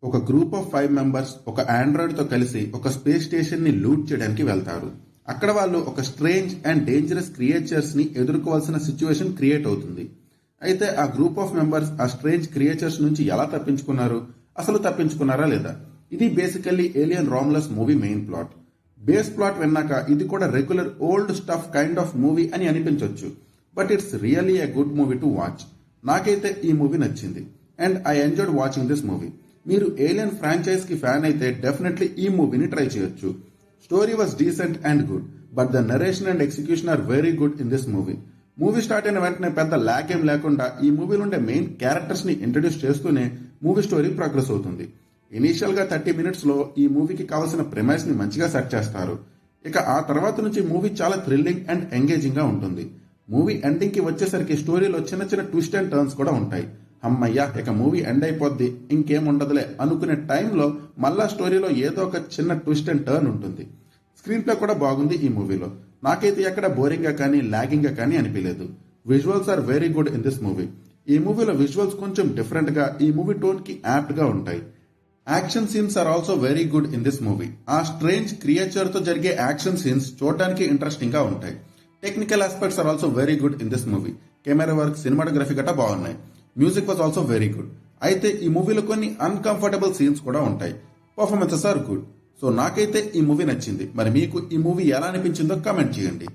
ఒక group of 5 members ఒక Android తో కలిసి ఒక స్పేస్ స్టేషన్ ని లూట్ చేయడానికి వెళ్తారు. అక్కడ వాళ్ళు ఒక స్ట్రేంజ్ అండ్ డేంజరస్ క్రియేచర్స్ ని ఎదుర్కోవాల్సిన సిచ్యువేషన్ క్రియేట్ అవుతుంది. అయితే ఆ గ్రూప్ ఆఫ్ మెంబర్స్ ఆ స్ట్రేంజ్ క్రియేచర్స్ నుంచి ఎలా తప్పించుకున్నారు, అసలు తప్పించుకున్నారా లేదా? ఇది basically Alien Romulus movie main plot. Base plot విన్నాక ఇది కూడా regular old stuff kind of movie అని అనిపించవచ్చు, but it's really a good movie to watch. నాకైతే ఈ మూవీ నచ్చింది and I enjoyed watching this movie. మీరు ఏలియన్ ఫ్రాంచైజ్ కి ఫ్యాన్ అయితే డెఫినెట్లీ ఈ మూవీని ట్రై చేయొచ్చు. Story was decent and good, but the narration and execution are very good in this movie. Movie start అయిన వెంటనే పెద్ద ల్యాగ్ ఏం లేకుండా ఈ మూవీలో ఉండే మెయిన్ క్యారెక్టర్స్ ని ఇంట్రడ్యూస్ చేస్తూనే మూవీ స్టోరీ ప్రోగ్రెస్ అవుతుంది. ఇనీషియల్ గా 30 మినిట్స్ లో ఈ మూవీకి కావాల్సిన ప్రిమైస్ ని మంచిగా సెట్ చేస్తారు. ఇక ఆ తర్వాత నుంచి మూవీ చాలా థ్రిల్లింగ్ అండ్ ఎంగేజింగ్ గా ఉంటుంది. మూవీ ఎండింగ్ కి వచ్చేసరికి స్టోరీలో చిన్న చిన్న ట్విస్ట్ అండ్ టర్న్స్ కూడా ఉంటాయి. అమ్మయ్యా ఇక మూవీ ఎండ్ అయిపోద్ది ఇంకేం ఉండదులే అనుకునే టైంలో మళ్ళా స్టోరీలో ఏదో ఒక చిన్న ట్విస్ట్ అండ్ టర్న్ ఉంటుంది. స్క్రీన్ ప్లే కూడా బాగుంది ఈ మూవీలో. నాకైతే ఎక్కడ బోరింగ్ గా కానీ లాగింగ్ గా కానీ అనిపించలేదు. Visuals are very good in this movie. ఈ మూవీలో విజువల్స్ కొంచెం డిఫరెంట్ గా ఈ మూవీ టోన్ కి యాప్ట్ గా ఉంటాయి. Action scenes are also very good in this movie. ఆ స్ట్రేంజ్ క్రియేచర్ తో జరిగే యాక్షన్ సీన్స్ చూడడానికి ఇంట్రెస్టింగ్ గా ఉంటాయి. Technical aspects are also very good in this movie. Camera work, cinematography గట్రా బాగున్నాయి. Music was also very good. అయితే ఈ మూవీలో కొన్ని అన్కంఫర్టబుల్ సీన్స్ కూడా ఉంటాయి. Performances are good. సో నాకైతే ఈ మూవీ నచ్చింది. మరి మీకు ఈ మూవీ ఎలా అనిపించిందో కామెంట్ చేయండి.